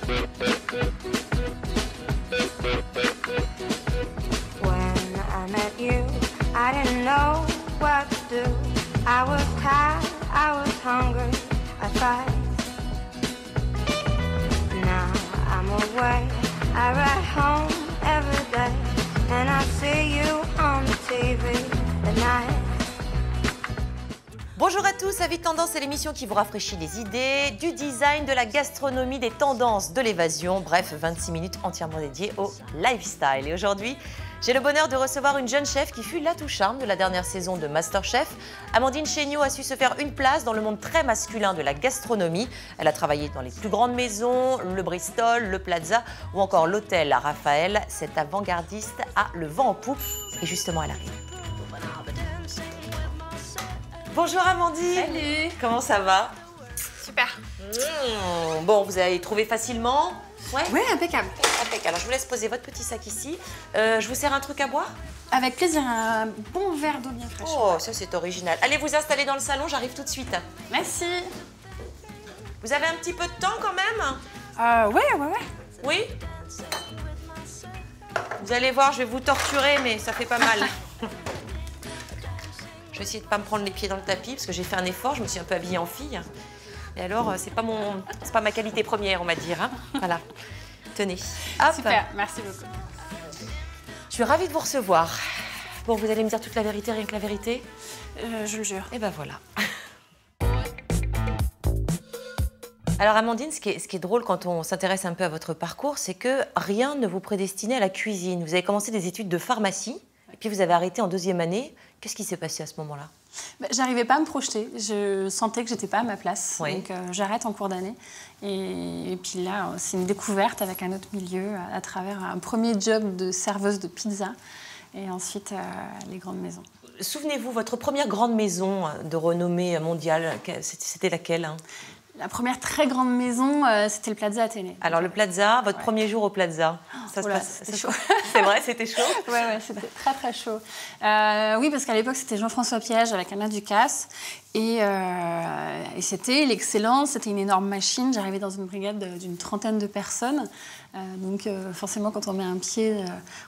When I met you, I didn't know what to do. I was tired, I was hungry, I fight. Now I'm away, I ride home every day, and I see you on TV at night. Bonjour à tous, Avis Tendance, c'est l'émission qui vous rafraîchit les idées, du design, de la gastronomie, des tendances, de l'évasion. Bref, 26 minutes entièrement dédiées au lifestyle. Et aujourd'hui, j'ai le bonheur de recevoir une jeune chef qui fut l'atout charme de la dernière saison de MasterChef. Amandine Chéniaud a su se faire une place dans le monde très masculin de la gastronomie. Elle a travaillé dans les plus grandes maisons, le Bristol, le Plaza ou encore l'hôtel Raphaël. Cette avant-gardiste a le vent en poupe et justement elle arrive. Bonjour Amandine. Salut. Comment ça va? Super. Bon, vous avez trouvé facilement? Ouais, impeccable. Impeccable. Alors je vous laisse poser votre petit sac ici. Je vous sers un truc à boire? Avec plaisir, un bon verre d'eau bien fraîche. Oh, ça c'est original. Allez vous installer dans le salon, j'arrive tout de suite. Merci. Vous avez un petit peu de temps quand même? Ouais. Oui? Vous allez voir, je vais vous torturer, mais ça fait pas mal. Je vais essayer de ne pas me prendre les pieds dans le tapis parce que j'ai fait un effort, je me suis un peu habillée en fille. Et alors, c'est pas ma qualité première, on va dire. Hein. Voilà. Tenez. Hop. Super, merci beaucoup. Je suis ravie de vous recevoir. Bon, vous allez me dire toute la vérité, rien que la vérité? Je le jure. Et ben voilà. Alors Amandine, ce qui est drôle quand on s'intéresse un peu à votre parcours, c'est que rien ne vous prédestinait à la cuisine. Vous avez commencé des études de pharmacie, et puis vous avez arrêté en deuxième année. Qu'est-ce qui s'est passé à ce moment-là? J'arrivais pas à me projeter. Je sentais que j'étais pas à ma place. Oui. Donc j'arrête en cours d'année. Et puis là, c'est une découverte avec un autre milieu à travers un premier job de serveuse de pizza et ensuite les grandes maisons. Souvenez-vous, votre première grande maison de renommée mondiale, c'était laquelle? La première très grande maison, c'était le Plaza Athénée. Alors le Plaza, votre premier jour au Plaza, c'était chaud. C'est vrai, c'était chaud? Ouais, c'était très chaud. Oui, parce qu'à l'époque, c'était Jean-François Piège avec Alain Ducasse. Et c'était l'excellence, c'était une énorme machine. J'arrivais dans une brigade d'une trentaine de personnes. Donc forcément, quand on met un pied,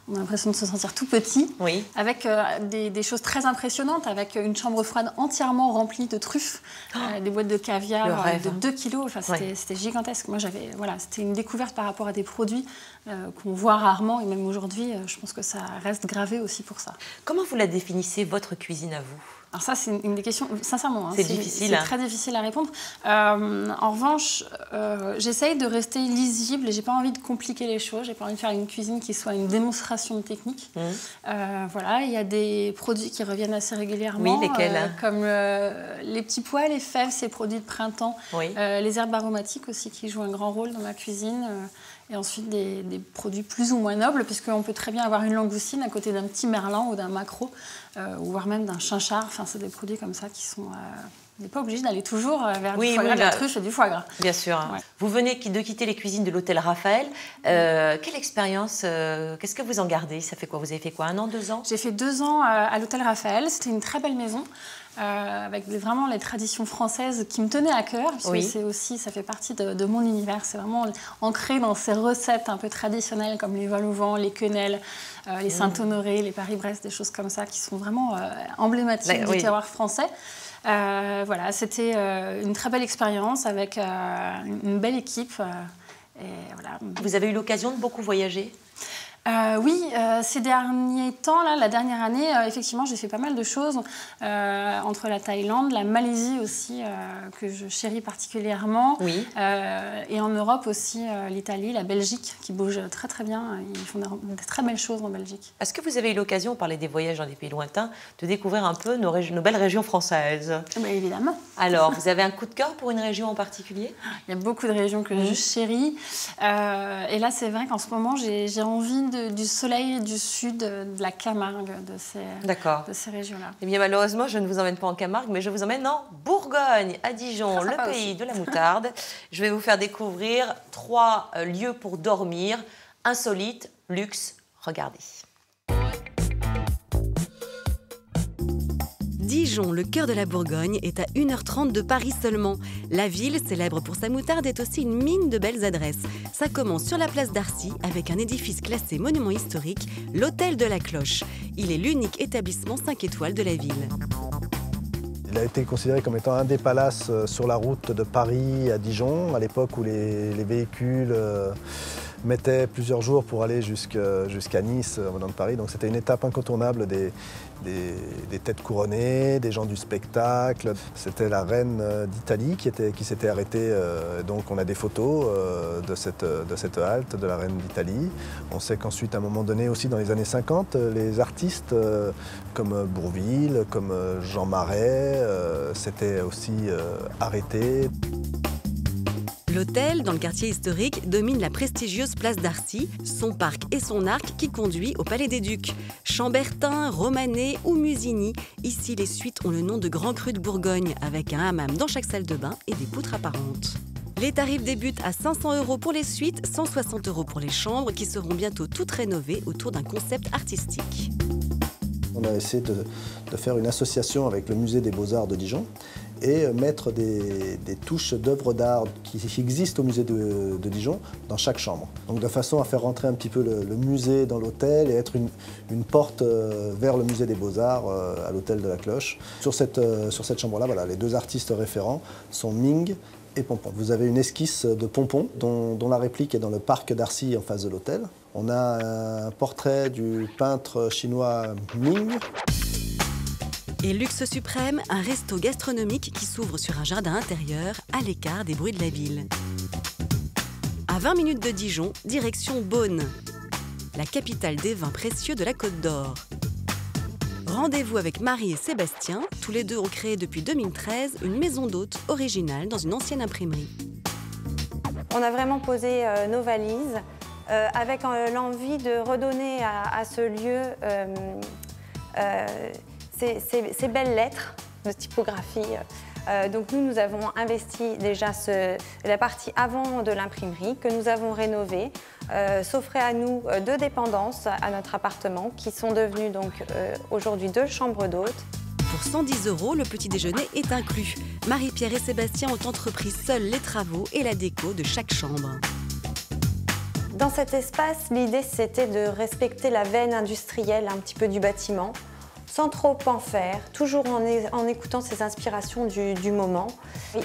on a l'impression de se sentir tout petit. Oui. Avec des choses très impressionnantes, avec une chambre froide entièrement remplie de truffes, des boîtes de caviar de 2 kilos. Enfin, c'était gigantesque. Moi, c'était une découverte par rapport à des produits qu'on voit rarement. Et même aujourd'hui, je pense que ça reste gravé aussi pour ça. Comment vous la définissez, votre cuisine à vous? Alors ça, c'est une des questions, sincèrement, c'est difficile. C'est très difficile à répondre. En revanche, j'essaye de rester lisible et j'ai pas envie de compliquer les choses. J'ai pas envie de faire une cuisine qui soit une démonstration de technique. Voilà, il y a des produits qui reviennent assez régulièrement. Oui, lesquels? Comme les petits pois, les fèves, ces produits de printemps. Oui. Les herbes aromatiques aussi qui jouent un grand rôle dans ma cuisine. Et ensuite des produits plus ou moins nobles, puisqu'on peut très bien avoir une langoustine à côté d'un petit merlan ou d'un maquereau, ou voire même d'un chinchard. Enfin, c'est des produits comme ça qui sont... on n'est pas obligé d'aller toujours vers du foie gras, de la truffe et du foie gras. Bien sûr. Ouais. Vous venez de quitter les cuisines de l'hôtel Raphaël. Quelle expérience, qu'est-ce que vous en gardez? Ça fait quoi? Vous avez fait quoi, 1 an, 2 ans? J'ai fait 2 ans à l'hôtel Raphaël. C'était une très belle maison. Avec vraiment les traditions françaises qui me tenaient à cœur, puisque c'est aussi, ça fait partie de mon univers. C'est vraiment ancré dans ces recettes un peu traditionnelles comme les vol-au-vent, les quenelles, les Saint-Honoré, les Paris-Brest, des choses comme ça qui sont vraiment emblématiques du terroir français. Voilà, c'était une très belle expérience avec une belle équipe. Et voilà. Vous avez eu l'occasion de beaucoup voyager? Oui, ces derniers temps, là, la dernière année, effectivement, j'ai fait pas mal de choses entre la Thaïlande, la Malaisie aussi, que je chéris particulièrement, et en Europe aussi, l'Italie, la Belgique, qui bougent très très bien. Ils font de très belles choses en Belgique. Est-ce que vous avez eu l'occasion, on parlait des voyages dans des pays lointains, de découvrir un peu nos belles régions françaises? Évidemment. Alors, vous avez un coup de cœur pour une région en particulier? Il y a beaucoup de régions que je chéris. Et là, c'est vrai qu'en ce moment, j'ai envie du soleil du sud, de la Camargue, de ces régions-là. Eh bien, malheureusement, je ne vous emmène pas en Camargue, mais je vous emmène en Bourgogne, à Dijon, le pays de la moutarde. Je vais vous faire découvrir 3 lieux pour dormir, insolites, luxe. Regardez. Dijon, le cœur de la Bourgogne, est à 1h30 de Paris seulement. La ville, célèbre pour sa moutarde, est aussi une mine de belles adresses. Ça commence sur la place d'Arcy avec un édifice classé monument historique, l'Hôtel de la Cloche. Il est l'unique établissement 5 étoiles de la ville. Il a été considéré comme étant un des palaces sur la route de Paris à Dijon, à l'époque où les véhicules mettaient plusieurs jours pour aller jusqu'à Nice, en venant de Paris. Donc c'était une étape incontournable des têtes couronnées, des gens du spectacle. C'était la reine d'Italie qui s'était arrêtée. Donc on a des photos de cette halte de la reine d'Italie. On sait qu'ensuite, à un moment donné, aussi dans les années 50, les artistes comme Bourvil, comme Jean Marais, s'étaient aussi arrêtés. L'hôtel, dans le quartier historique, domine la prestigieuse place d'Arcy, son parc et son arc qui conduit au Palais des Ducs. Chambertin, Romanet ou Musigny, ici les suites ont le nom de Grand Cru de Bourgogne, avec un hammam dans chaque salle de bain et des poutres apparentes. Les tarifs débutent à 500 € pour les suites, 160 € pour les chambres, qui seront bientôt toutes rénovées autour d'un concept artistique. On a essayé de faire une association avec le musée des Beaux-Arts de Dijon et mettre des touches d'œuvres d'art qui existent au musée de Dijon dans chaque chambre. Donc de façon à faire rentrer un petit peu le musée dans l'hôtel et être une porte vers le musée des Beaux-Arts à l'hôtel de la Cloche. Sur cette chambre-là, voilà, les deux artistes référents sont Ming et Pompon. Vous avez une esquisse de Pompon dont la réplique est dans le parc d'Arcy en face de l'hôtel. On a un portrait du peintre chinois Ming. Et luxe suprême, un resto gastronomique qui s'ouvre sur un jardin intérieur à l'écart des bruits de la ville. À 20 minutes de Dijon, direction Beaune, la capitale des vins précieux de la Côte d'Or. Rendez-vous avec Marie et Sébastien, tous les deux ont créé depuis 2013 une maison d'hôtes originale dans une ancienne imprimerie. On a vraiment posé nos valises avec l'envie de redonner à ce lieu ces belles lettres de typographie. Donc nous avons investi déjà la partie avant de l'imprimerie que nous avons rénovée, s'offrait à nous 2 dépendances à notre appartement qui sont devenues donc aujourd'hui 2 chambres d'hôtes. Pour 110 €, le petit déjeuner est inclus. Marie-Pierre et Sébastien ont entrepris seuls les travaux et la déco de chaque chambre. Dans cet espace, l'idée c'était de respecter la veine industrielle un petit peu du bâtiment, sans trop en faire, toujours en écoutant ces inspirations du moment.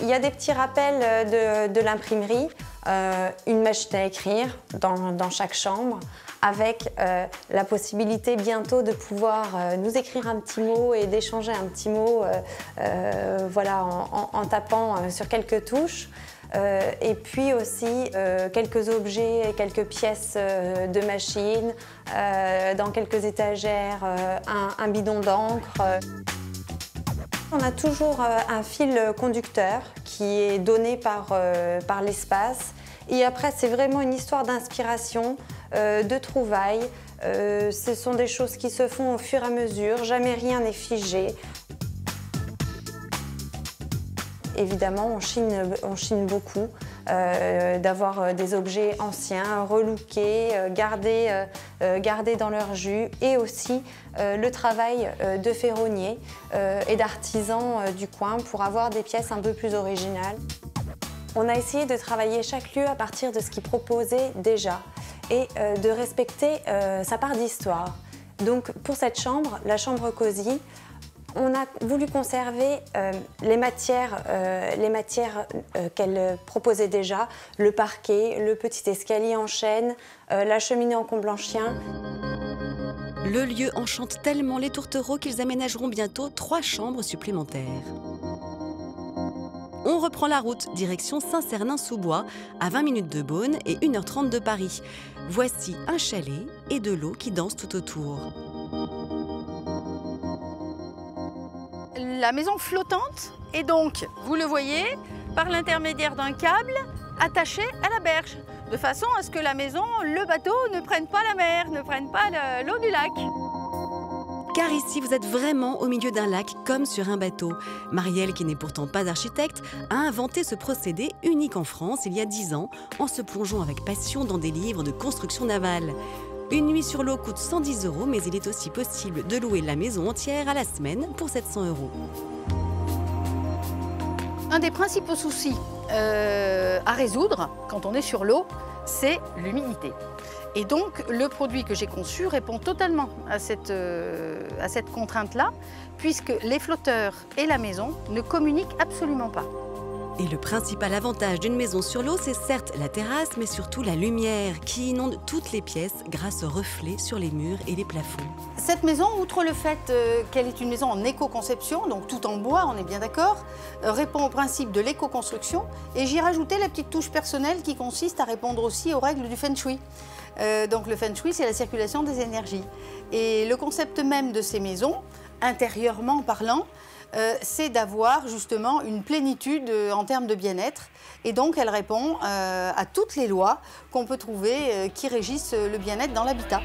Il y a des petits rappels de l'imprimerie, une machine à écrire dans chaque chambre, avec la possibilité bientôt de pouvoir nous écrire un petit mot et d'échanger un petit mot voilà, en tapant sur quelques touches. Et puis aussi quelques objets et quelques pièces de machine, dans quelques étagères, un bidon d'encre. On a toujours un fil conducteur qui est donné par l'espace. Et après, c'est vraiment une histoire d'inspiration, de trouvailles. Ce sont des choses qui se font au fur et à mesure, jamais rien n'est figé. Évidemment, on chine beaucoup, d'avoir des objets anciens, relookés, gardés dans leur jus, et aussi le travail de ferronniers et d'artisans du coin pour avoir des pièces un peu plus originales. On a essayé de travailler chaque lieu à partir de ce qu'il proposait déjà et de respecter sa part d'histoire. Donc pour cette chambre, la chambre cosy, on a voulu conserver les matières qu'elle proposait déjà, le parquet, le petit escalier en chêne, la cheminée en comble en chien. Le lieu enchante tellement les tourtereaux qu'ils aménageront bientôt 3 chambres supplémentaires. On reprend la route, direction Saint-Cernin-sous-Bois, à 20 minutes de Beaune et 1h30 de Paris. Voici un chalet et de l'eau qui danse tout autour. La maison flottante est donc, vous le voyez, par l'intermédiaire d'un câble attaché à la berge, de façon à ce que la maison, le bateau, ne prenne pas la mer, ne prenne pas l'eau du lac. Car ici, vous êtes vraiment au milieu d'un lac, comme sur un bateau. Marielle, qui n'est pourtant pas architecte, a inventé ce procédé unique en France il y a 10 ans, en se plongeant avec passion dans des livres de construction navale. Une nuit sur l'eau coûte 110 €, mais il est aussi possible de louer la maison entière à la semaine pour 700 €. Un des principaux soucis à résoudre quand on est sur l'eau, c'est l'humidité. Et donc, le produit que j'ai conçu répond totalement à cette contrainte-là, puisque les flotteurs et la maison ne communiquent absolument pas. Et le principal avantage d'une maison sur l'eau, c'est certes la terrasse, mais surtout la lumière qui inonde toutes les pièces grâce aux reflets sur les murs et les plafonds. Cette maison, outre le fait qu'elle est une maison en éco-conception, donc tout en bois, on est bien d'accord, répond au principe de l'éco-construction. Et j'y rajoutais la petite touche personnelle qui consiste à répondre aussi aux règles du Feng Shui. Donc le Feng Shui, c'est la circulation des énergies. Et le concept même de ces maisons, intérieurement parlant, c'est d'avoir justement une plénitude en termes de bien-être. Et donc elle répond à toutes les lois qu'on peut trouver qui régissent le bien-être dans l'habitat.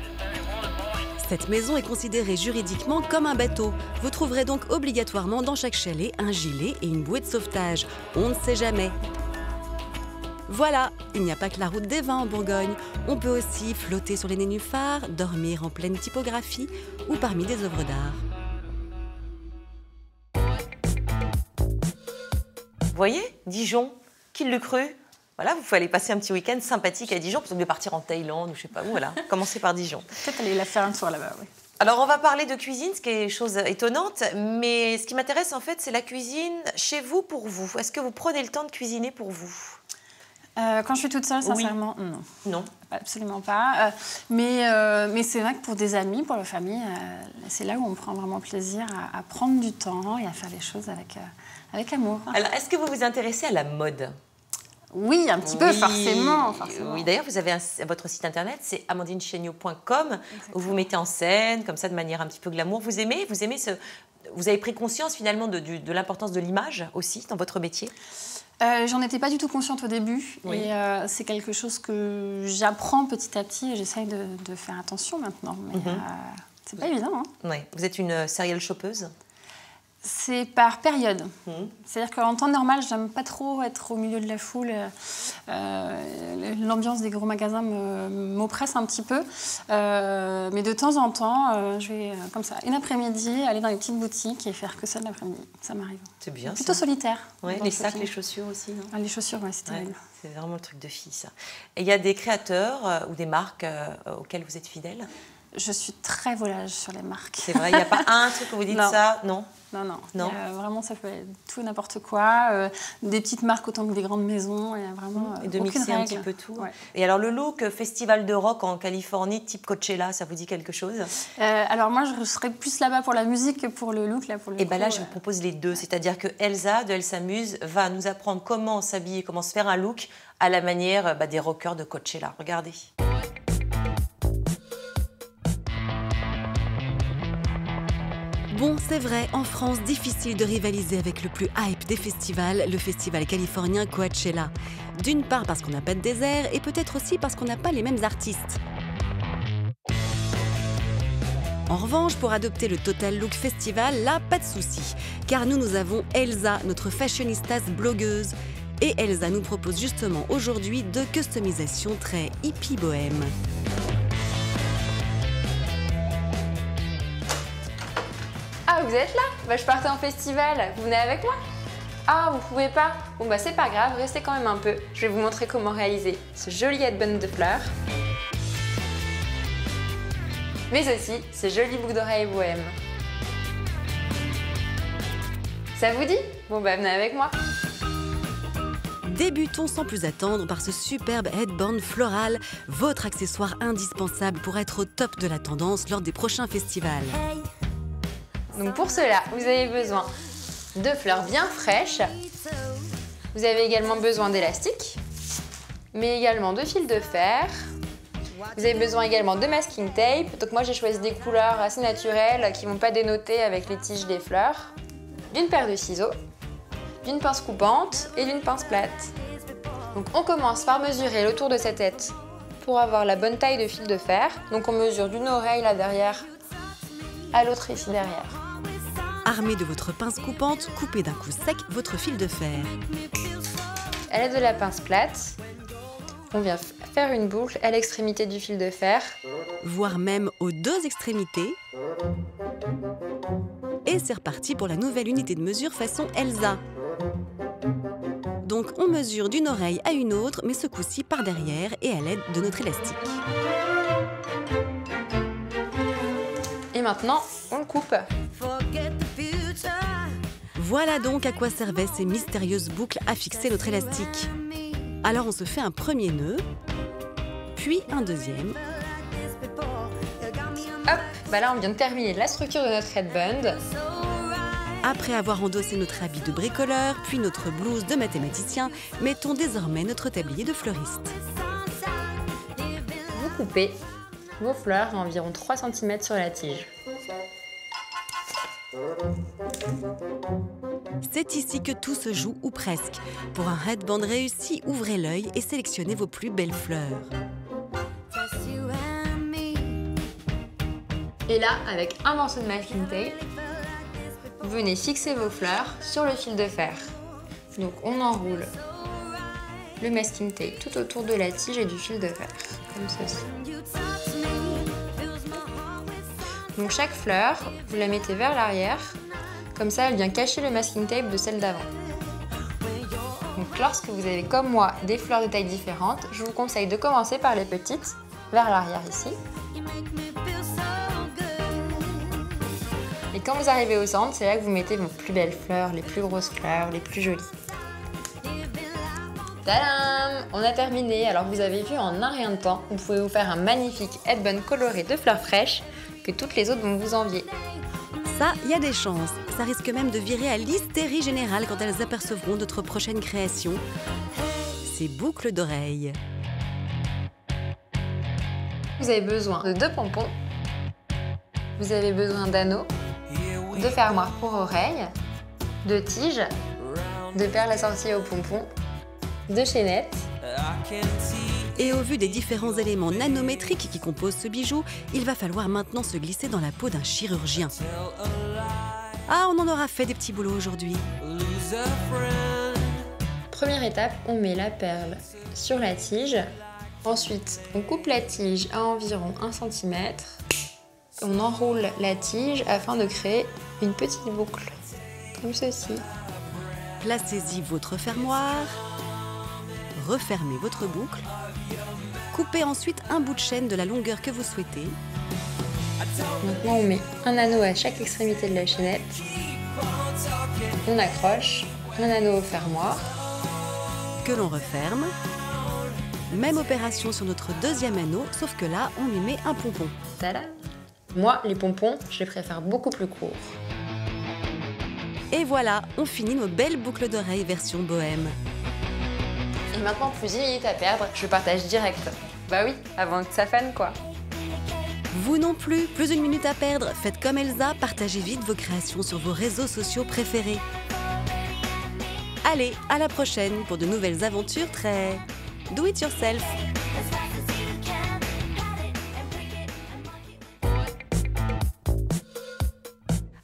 Cette maison est considérée juridiquement comme un bateau. Vous trouverez donc obligatoirement dans chaque chalet un gilet et une bouée de sauvetage. On ne sait jamais. Voilà, il n'y a pas que la route des vins en Bourgogne. On peut aussi flotter sur les nénuphars, dormir en pleine typographie ou parmi des œuvres d'art. Vous voyez, Dijon, qui l'eût cru? Voilà, vous pouvez aller passer un petit week-end sympathique à Dijon, plutôt que de partir en Thaïlande ou je sais pas où, voilà. Commencez par Dijon. Peut-être aller la faire un tour là-bas, oui. Alors, on va parler de cuisine, ce qui est chose étonnante, mais ce qui m'intéresse en fait, c'est la cuisine chez vous, pour vous. Est-ce que vous prenez le temps de cuisiner pour vous? Quand je suis toute seule, sincèrement, oui. non. Non. Absolument pas. Mais c'est vrai que pour des amis, pour la famille, c'est là où on prend vraiment plaisir à prendre du temps et à faire les choses avec amour. Alors, est-ce que vous vous intéressez à la mode? Oui, un petit peu, forcément. Oui, d'ailleurs, vous avez votre site internet, c'est amandinechéniaud.com, où vous mettez en scène, comme ça, de manière un petit peu glamour. Vous aimez vous avez pris conscience finalement de l'importance de l'image aussi dans votre métier? J'en étais pas du tout consciente au début. Oui. Et c'est quelque chose que j'apprends petit à petit et j'essaye de faire attention maintenant. Mais c'est pas évident. Hein. Oui. Vous êtes une serial shoppeuse? C'est par période. C'est-à-dire qu'en temps normal, j'aime pas trop être au milieu de la foule. L'ambiance des gros magasins m'oppresse un petit peu. Mais de temps en temps, je vais, comme ça, une après-midi, aller dans les petites boutiques et faire que ça de l'après-midi. Ça m'arrive. C'est bien. Plutôt solitaire. Ouais, les sacs, les chaussures aussi, non? Les chaussures, ouais, c'est terrible. C'est vraiment le truc de fille, ça. Et il y a des créateurs ou des marques auxquelles vous êtes fidèle? Je suis très volage sur les marques. C'est vrai, il n'y a pas un truc que vous dites ça? Non. Non. Vraiment, ça peut être tout et n'importe quoi. Des petites marques autant que des grandes maisons. Il y a vraiment et de mixer un petit peu tout. Ouais. Et alors, le look festival de rock en Californie, type Coachella, ça vous dit quelque chose? Alors moi, je serais plus là-bas pour la musique que pour le look. Et bien là, je vous propose les deux. C'est-à-dire que Elsa, de Elle s'amuse, va nous apprendre comment s'habiller, comment se faire un look à la manière des rockers de Coachella. Regardez. Bon, c'est vrai, en France, difficile de rivaliser avec le plus hype des festivals, le festival californien Coachella. D'une part parce qu'on n'a pas de désert et peut-être aussi parce qu'on n'a pas les mêmes artistes. En revanche, pour adopter le Total Look Festival, là, pas de souci. Car nous avons Elsa, notre fashionistas blogueuse. Et Elsa nous propose justement aujourd'hui deux customisations très hippie bohème. Ah, vous êtes là? Je partais en festival. Vous venez avec moi? Ah, vous pouvez pas? Bon, c'est pas grave, restez quand même un peu. Je vais vous montrer comment réaliser ce joli headband de fleurs. Mais aussi ce joli boucle d'oreille bohème. Ça vous dit? Bon, venez avec moi. Débutons sans plus attendre par ce superbe headband floral, votre accessoire indispensable pour être au top de la tendance lors des prochains festivals. Donc pour cela, vous avez besoin de fleurs bien fraîches. Vous avez également besoin d'élastiques, mais également de fil de fer. Vous avez besoin également de masking tape. Donc moi, j'ai choisi des couleurs assez naturelles qui ne vont pas dénoter avec les tiges des fleurs. D'une paire de ciseaux, d'une pince coupante et d'une pince plate. Donc on commence par mesurer le tour de sa tête pour avoir la bonne taille de fil de fer. Donc on mesure d'une oreille là derrière à l'autre ici derrière. Armé de votre pince coupante, coupez d'un coup sec votre fil de fer. À l'aide de la pince plate, On vient faire une boucle à l'extrémité du fil de fer. Voire même aux 2 extrémités. Et c'est reparti pour la nouvelle unité de mesure façon Elsa. Donc on mesure d'une oreille à une autre, mais ce coup-ci par derrière et à l'aide de notre élastique. Et maintenant, on le coupe. Voilà donc à quoi servaient ces mystérieuses boucles à fixer notre élastique. Alors on se fait un premier nœud, puis un deuxième. Hop, bah là on vient de terminer la structure de notre headband. Après avoir endossé notre habit de bricoleur, puis notre blouse de mathématicien, mettons désormais notre tablier de fleuriste. Vous coupez vos fleurs à environ 3 cm sur la tige. C'est ici que tout se joue, ou presque. Pour un headband réussi, ouvrez l'œil et sélectionnez vos plus belles fleurs. Et là, avec un morceau de masking tape, vous venez fixer vos fleurs sur le fil de fer. Donc on enroule le masking tape tout autour de la tige et du fil de fer, comme ceci. Donc chaque fleur, vous la mettez vers l'arrière, comme ça elle vient cacher le masking tape de celle d'avant. Donc lorsque vous avez comme moi des fleurs de tailles différentes, je vous conseille de commencer par les petites, vers l'arrière ici. Et quand vous arrivez au centre, c'est là que vous mettez vos plus belles fleurs, les plus grosses fleurs, les plus jolies. Tadam! On a terminé. Alors vous avez vu en un rien de temps, vous pouvez vous faire un magnifique headband coloré de fleurs fraîches que toutes les autres vont vous envier. Ça, il y a des chances. Ça risque même de virer à l'hystérie générale quand elles apercevront notre prochaine création. Ces boucles d'oreilles. Vous avez besoin de 2 pompons. Vous avez besoin d'anneaux, de fermoirs pour oreilles, de tiges, de perles assorties aux pompons, de chaînettes. Et au vu des différents éléments nanométriques qui composent ce bijou, il va falloir maintenant se glisser dans la peau d'un chirurgien. Ah, on en aura fait des petits boulots aujourd'hui. Première étape, on met la perle sur la tige. Ensuite, on coupe la tige à environ 1 cm. On enroule la tige afin de créer une petite boucle, comme ceci. Placez-y votre fermoir. Refermez votre boucle. Coupez ensuite un bout de chaîne de la longueur que vous souhaitez. Maintenant, on met un anneau à chaque extrémité de la chaînette. On accroche un anneau au fermoir. Que l'on referme. Même opération sur notre deuxième anneau, sauf que là, on lui met un pompon. Tada! Moi, les pompons, je les préfère beaucoup plus courts. Et voilà, on finit nos belles boucles d'oreilles version bohème. Et maintenant, plus une minute à perdre, je partage direct. Bah oui, avant que ça fane quoi. Vous non plus, plus une minute à perdre. Faites comme Elsa, partagez vite vos créations sur vos réseaux sociaux préférés. Allez, à la prochaine pour de nouvelles aventures très do it yourself.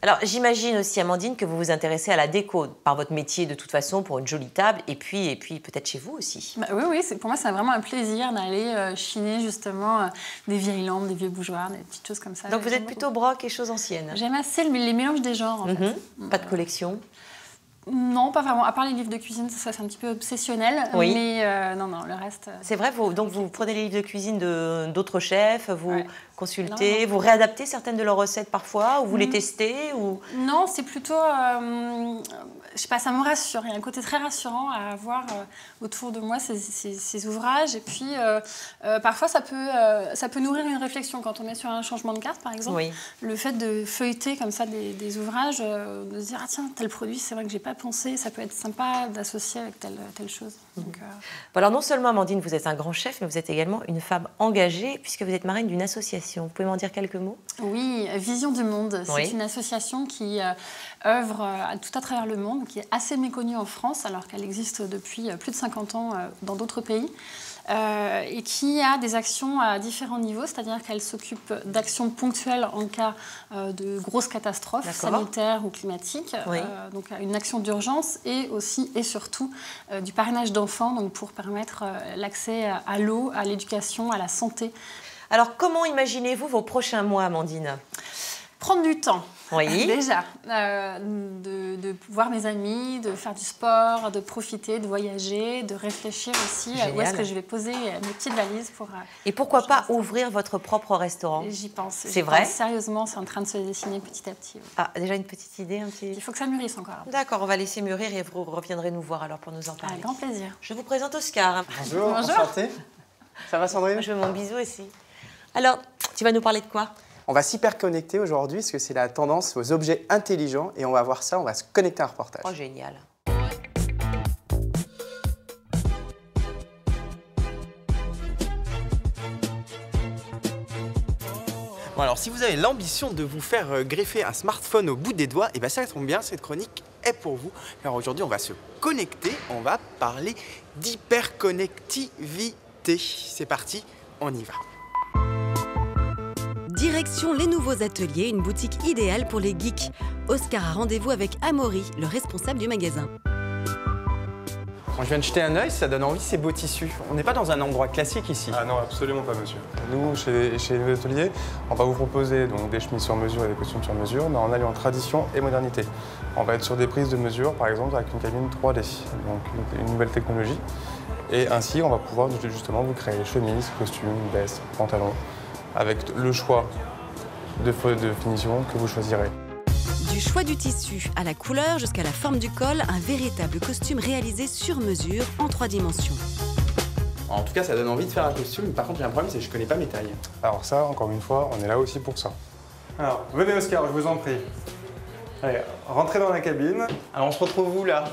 Alors, j'imagine aussi, Amandine, que vous vous intéressez à la déco par votre métier de toute façon pour une jolie table et puis peut-être chez vous aussi. Bah oui, pour moi, c'est vraiment un plaisir d'aller chiner justement des vieilles lampes, des vieux bougeoirs, des petites choses comme ça. Donc, vous êtes plutôt broc et choses anciennes. J'aime assez les mélanges des genres, en fait. Pas de collection? Non, pas vraiment. À part les livres de cuisine, ça c'est un petit peu obsessionnel. Oui. Mais non, le reste... C'est vrai, donc vous prenez les livres de cuisine d'autres chefs, vous consultez, Non. vous réadaptez certaines de leurs recettes parfois, ou vous les testez ou... Non, c'est plutôt... je sais pas, ça me rassure. Il y a un côté très rassurant à avoir autour de moi, ces ouvrages. Et puis, parfois, ça peut nourrir une réflexion. Quand on est sur un changement de carte, par exemple, le fait de feuilleter comme ça des ouvrages, de se dire, ah tiens, tel produit, c'est vrai que j'ai pas pensé, ça peut être sympa d'associer avec telle chose. Donc, Alors non seulement, Amandine, vous êtes un grand chef, mais vous êtes également une femme engagée, puisque vous êtes marraine d'une association. Vous pouvez m'en dire quelques mots? Oui, Vision du Monde. C'est une association qui œuvre tout à travers le monde, qui est assez méconnue en France, alors qu'elle existe depuis plus de 50 ans dans d'autres pays. et qui a des actions à différents niveaux, c'est-à-dire qu'elle s'occupe d'actions ponctuelles en cas de grosses catastrophes sanitaires ou climatiques, oui. Donc une action d'urgence et aussi et surtout du parrainage d'enfants, donc pour permettre l'accès à l'eau, à l'éducation, à la santé. Alors, comment imaginez-vous vos prochains mois, Amandine? Prendre du temps, oui. déjà, de voir mes amis, de faire du sport, de profiter, de voyager, de réfléchir aussi à où est-ce que je vais poser mes petites valises pour... Et pourquoi pas ouvrir votre propre restaurant? J'y pense. C'est vrai? Sérieusement, c'est en train de se dessiner petit à petit. Ah, déjà une petite idée, un petit... Il faut que ça mûrisse encore. D'accord, on va laisser mûrir et vous reviendrez nous voir alors pour nous en parler. Avec grand plaisir. Je vous présente Oscar. Bonjour, enchanté. Ça va Sandrine? Je veux mon bisou aussi. Alors, tu vas nous parler de quoi? On va s'hyper-connecter aujourd'hui parce que c'est la tendance aux objets intelligents et on va voir ça, on va se connecter à un reportage. Oh, génial. Bon alors, si vous avez l'ambition de vous faire greffer un smartphone au bout des doigts, et bien ça tombe bien, cette chronique est pour vous. Alors aujourd'hui, on va se connecter, on va parler d'hyperconnectivité. C'est parti, on y va. Direction les nouveaux ateliers, une boutique idéale pour les geeks. Oscar a rendez-vous avec Amaury, le responsable du magasin. Quand je viens de jeter un œil, ça donne envie ces beaux tissus. On n'est pas dans un endroit classique ici. Ah non, absolument pas, monsieur. Nous, chez les nouveaux ateliers, on va vous proposer donc, des chemises sur mesure et des costumes sur mesure, mais en alliant tradition et modernité. On va être sur des prises de mesure, par exemple, avec une cabine 3D, donc une nouvelle technologie. Et ainsi, on va pouvoir justement vous créer chemises, costumes, vestes, pantalons, avec le choix de finition que vous choisirez. Du choix du tissu à la couleur jusqu'à la forme du col, un véritable costume réalisé sur mesure en 3 dimensions. En tout cas, ça donne envie de faire un costume. Par contre, j'ai un problème, c'est que je connais pas mes tailles. Alors ça, encore une fois, on est là aussi pour ça. Alors, venez Oscar, je vous en prie. Allez, rentrez dans la cabine. Alors, on se retrouve où, là?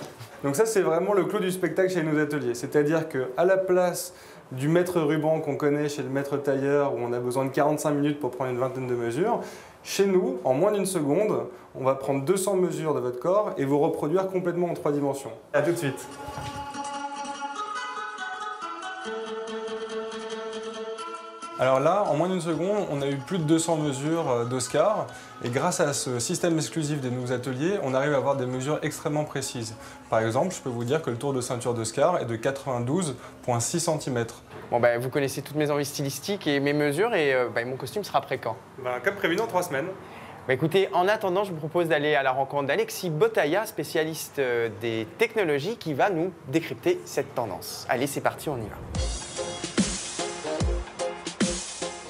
Donc ça, c'est vraiment le clou du spectacle chez nos ateliers. C'est-à-dire qu'à la place du maître ruban qu'on connaît chez le maître tailleur, où on a besoin de 45 minutes pour prendre une vingtaine de mesures, chez nous, en moins d'une seconde, on va prendre 200 mesures de votre corps et vous reproduire complètement en 3 dimensions. A tout de suite. Alors là, en moins d'une seconde, on a eu plus de 200 mesures d'Oscar. Et grâce à ce système exclusif des nouveaux ateliers, on arrive à avoir des mesures extrêmement précises. Par exemple, je peux vous dire que le tour de ceinture d'Oscar est de 92,6 cm. Bon, vous connaissez toutes mes envies stylistiques et mes mesures et mon costume sera prêt quand? Comme prévu dans 3 semaines. Écoutez, en attendant, je vous propose d'aller à la rencontre d'Alexis Botaya, spécialiste des technologies, qui va nous décrypter cette tendance. Allez, c'est parti, on y va.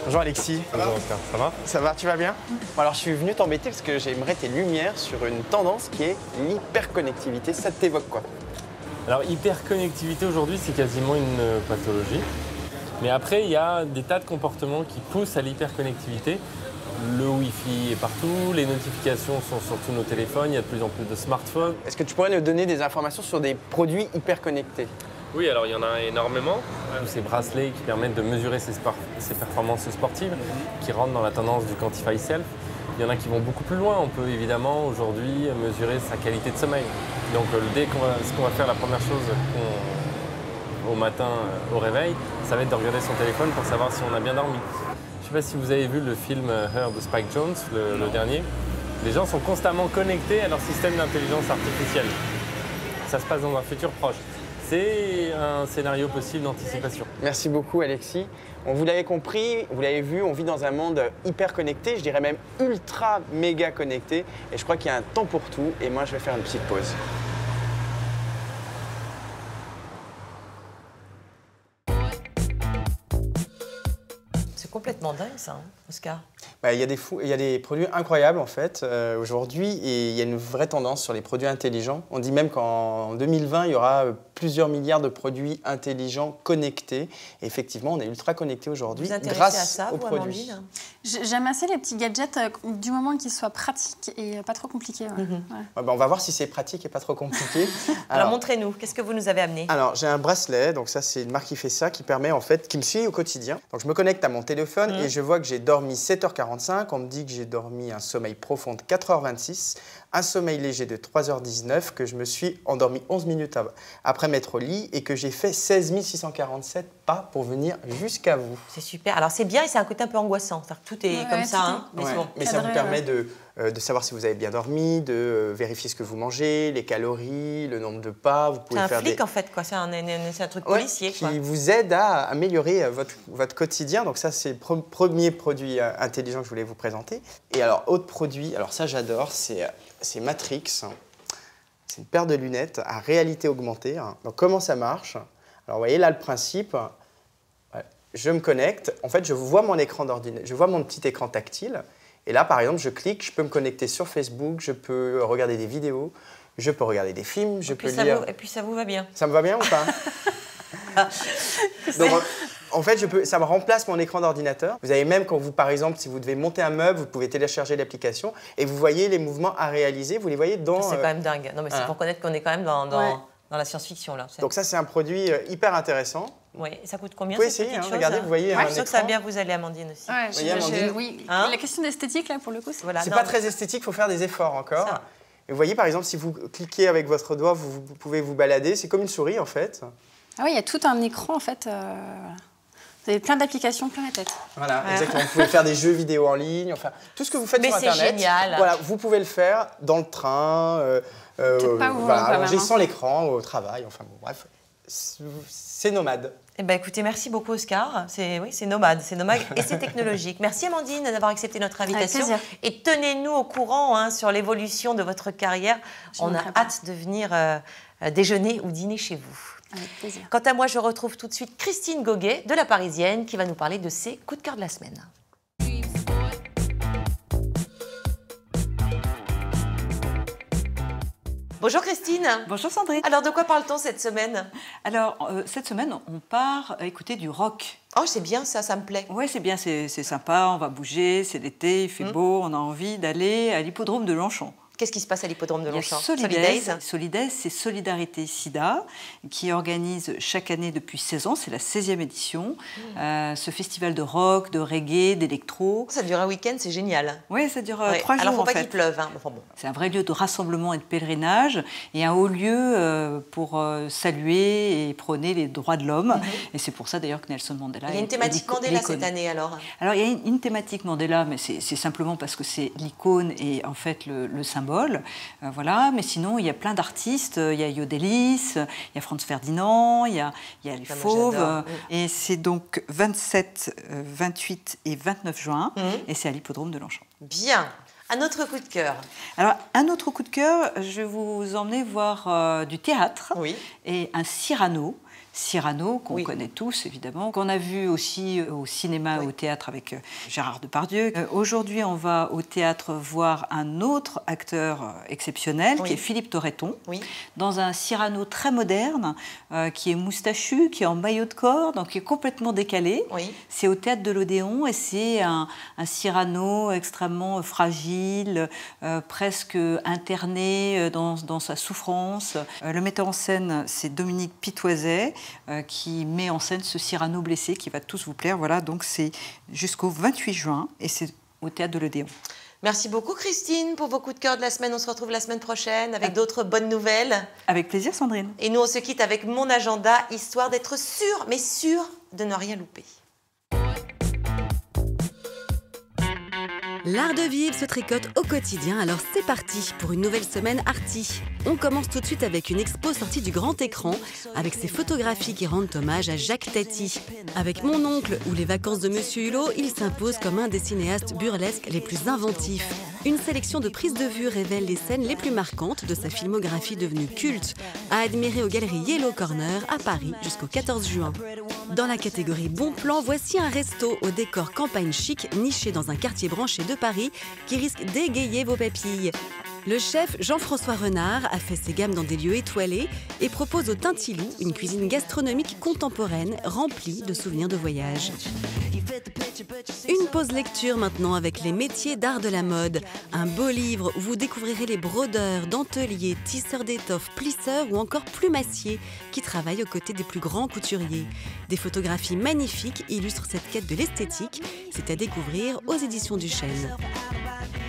Bonjour Alexis. Bonjour Oscar, ça va? Ça va, tu vas bien? Bon, alors je suis venu t'embêter parce que j'aimerais tes lumières sur une tendance qui est l'hyperconnectivité. Ça t'évoque quoi? Alors hyperconnectivité aujourd'hui, c'est quasiment une pathologie. Mais après, il y a des tas de comportements qui poussent à l'hyperconnectivité. Le Wi-Fi est partout, les notifications sont sur tous nos téléphones, il y a de plus en plus de smartphones. Est-ce que tu pourrais nous donner des informations sur des produits hyperconnectés? Oui, alors il y en a énormément. Tous ces bracelets qui permettent de mesurer ses performances sportives, qui rentrent dans la tendance du Quantify Self. Il y en a qui vont beaucoup plus loin. On peut évidemment aujourd'hui mesurer sa qualité de sommeil. Donc ce qu'on va faire, la première chose au matin au réveil, ça va être de regarder son téléphone pour savoir si on a bien dormi. Je ne sais pas si vous avez vu le film Her de Spike Jonze, le dernier. Les gens sont constamment connectés à leur système d'intelligence artificielle. Ça se passe dans un futur proche. C'est un scénario possible d'anticipation. Merci beaucoup Alexis. Vous l'avez compris, vous l'avez vu, on vit dans un monde hyper connecté, je dirais même ultra méga connecté. Et je crois qu'il y a un temps pour tout. Et moi, je vais faire une petite pause. C'est complètement dingue ça, hein, Oscar. Il y a des produits incroyables en fait aujourd'hui et il y a une vraie tendance sur les produits intelligents. On dit même qu'en 2020, il y aura plusieurs milliards de produits intelligents connectés. Et effectivement, on est ultra connectés aujourd'hui grâce aux produits. J'aime assez les petits gadgets du moment qu'ils soient pratiques et pas trop compliqués. Ouais. Ouais, on va voir si c'est pratique et pas trop compliqué. Alors montrez-nous, qu'est-ce que vous nous avez amené? Alors j'ai un bracelet, donc ça c'est une marque qui fait ça, qui permet en fait, qui me suit au quotidien. Donc je me connecte à mon téléphone et je vois que j'ai dormi 7h45. On me dit que j'ai dormi un sommeil profond de 4h26, un sommeil léger de 3h19, que je me suis endormi 11 minutes après mettre au lit et que j'ai fait 16 647 pas pour venir jusqu'à vous. C'est super. Alors c'est bien et c'est un côté un peu angoissant. Tout est comme ça, hein, mais c'est bon. Mais ça vous permet de savoir si vous avez bien dormi, de vérifier ce que vous mangez, les calories, le nombre de pas. Vous pouvez c'est un faire flic en fait, quoi. C'est un truc policier. Qui vous aide à améliorer votre quotidien. Donc ça, c'est le premier produit intelligent que je voulais vous présenter. Et alors, autre produit, alors ça j'adore, c'est Matrix. C'est une paire de lunettes à réalité augmentée. Donc comment ça marche? Alors vous voyez là le principe, je me connecte, en fait je vois mon écran d'ordinateur, je vois mon petit écran tactile. Et là par exemple je clique, je peux me connecter sur Facebook, je peux regarder des vidéos, je peux regarder des films, je peux lire... Et puis ça vous va bien. Ça me va bien ou pas? Donc, en fait, ça me remplace mon écran d'ordinateur. Vous avez même quand vous, par exemple, si vous devez monter un meuble, vous pouvez télécharger l'application et vous voyez les mouvements à réaliser. Vous les voyez dans... C'est quand même dingue. Non, mais c'est pour connaître qu'on est quand même dans la science-fiction là. Donc ça, c'est un produit hyper intéressant. Oui, ça coûte combien? Vous pouvez essayer, regardez, vous voyez un écran. Je suis sûre que ça va bien vous aller, Amandine aussi. Ouais, voyez, Amandine oui. Hein? La question d'esthétique là, pour le coup, c'est pas très esthétique. Il faut faire des efforts encore. Ça. Et vous voyez, par exemple, si vous cliquez avec votre doigt, vous pouvez vous balader. C'est comme une souris en fait. Ah oui, il y a tout un écran en fait. Vous avez plein d'applications, plein la tête. Voilà, exactement. Vous pouvez faire des jeux vidéo en ligne, enfin, tout ce que vous faites sur Internet. Mais c'est génial. Voilà, vous pouvez le faire dans le train, allongé sans l'écran, au travail, enfin bon, bref, c'est nomade. Eh ben, écoutez, merci beaucoup Oscar. C'est nomade et c'est technologique. Merci Amandine d'avoir accepté notre invitation. Et tenez-nous au courant sur l'évolution de votre carrière. On a hâte de venir déjeuner ou dîner chez vous. Avec plaisir. Quant à moi, je retrouve tout de suite Christine Goguet de La Parisienne qui va nous parler de ses coups de cœur de la semaine. Bonjour Christine. Bonjour Sandrine. Alors de quoi parle-t-on cette semaine? Alors cette semaine, on part écouter du rock. Oh, c'est bien ça, ça me plaît. Oui, c'est bien, c'est sympa, on va bouger, c'est l'été, il fait beau, on a envie d'aller à l'hippodrome de Longchamp. Qu'est-ce qui se passe à l'hippodrome de Longchamp? Solidays, c'est Solidarité Sida, qui organise chaque année depuis 16 ans, c'est la 16e édition, ce festival de rock, de reggae, d'électro. Ça dure un week-end, c'est génial. Oui, ça dure 3 jours en fait. Alors, il ne faut pas qu'il pleuve. Hein. Enfin, bon. C'est un vrai lieu de rassemblement et de pèlerinage, et un haut lieu pour saluer et prôner les droits de l'homme. Et c'est pour ça d'ailleurs que Nelson Mandela... Il y a une thématique Mandela cette année alors? Alors, il y a une thématique Mandela, mais c'est simplement parce que c'est l'icône et en fait le symbole. Voilà, mais sinon il y a plein d'artistes, il y a Yodelis, il y a Franz Ferdinand, il y a les Fauves, et c'est donc 27, 28 et 29 juin, et c'est à l'hippodrome de Longchamp. Bien. Un autre coup de cœur. Alors, un autre coup de cœur, je vais vous emmener voir du théâtre et un Cyrano, qu'on connaît tous évidemment, qu'on a vu aussi au cinéma et au théâtre avec Gérard Depardieu. Aujourd'hui, on va au théâtre voir un autre acteur exceptionnel, qui est Philippe Torreton, dans un Cyrano très moderne, qui est moustachu, qui est en maillot de corps, donc qui est complètement décalé. C'est au théâtre de l'Odéon et c'est un Cyrano extrêmement fragile, presque interné dans sa souffrance. Le metteur en scène, c'est Dominique Pitoiset, qui met en scène ce Cyrano blessé qui va tous vous plaire. Voilà, donc c'est jusqu'au 28 juin et c'est au théâtre de l'Odéon. Merci beaucoup Christine pour vos coups de cœur de la semaine. On se retrouve la semaine prochaine avec d'autres bonnes nouvelles. Avec plaisir Sandrine. Et nous on se quitte avec mon agenda, histoire d'être sûr, mais sûr de ne rien louper. L'art de vivre se tricote au quotidien, alors c'est parti pour une nouvelle semaine arty. On commence tout de suite avec une expo sortie du grand écran, avec ses photographies qui rendent hommage à Jacques Tati. Avec Mon oncle ou Les vacances de Monsieur Hulot, il s'impose comme un des cinéastes burlesques les plus inventifs. Une sélection de prises de vue révèle les scènes les plus marquantes de sa filmographie devenue culte, à admirer aux galeries Yellow Corner à Paris jusqu'au 14 juin. Dans la catégorie Bon Plan, voici un resto au décor campagne chic, niché dans un quartier branché de Paris, qui risque d'égayer vos papilles. Le chef Jean-François Renard a fait ses gammes dans des lieux étoilés et propose au Tintilou une cuisine gastronomique contemporaine remplie de souvenirs de voyage. Une pause lecture maintenant avec les métiers d'art de la mode. Un beau livre où vous découvrirez les brodeurs, denteliers, tisseurs d'étoffes, plisseurs ou encore plumassiers qui travaillent aux côtés des plus grands couturiers. Des photographies magnifiques illustrent cette quête de l'esthétique. C'est à découvrir aux éditions du Chêne.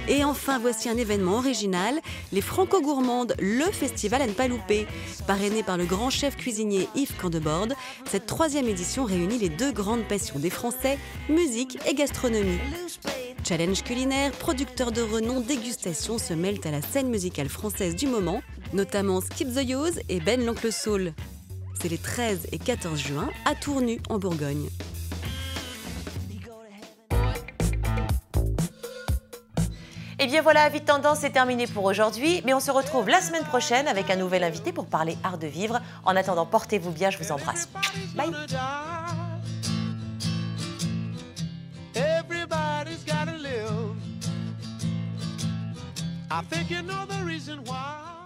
Et enfin, voici un événement original, les Franco-Gourmandes, le festival à ne pas louper. Parrainé par le grand chef cuisinier Yves Candeborde, cette 3e édition réunit les 2 grandes passions des Français, musique et gastronomie. Challenge culinaire, producteurs de renom, dégustation se mêlent à la scène musicale française du moment, notamment Skip the Use et Ben l'Oncle Soul. C'est les 13 et 14 juin à Tournu, en Bourgogne. Et bien voilà, Avis de Tendance, c'est terminé pour aujourd'hui, mais on se retrouve la semaine prochaine avec un nouvel invité pour parler art de vivre. En attendant, portez-vous bien, je vous embrasse. Bye. Everybody's gotta live. I think you know the reason why.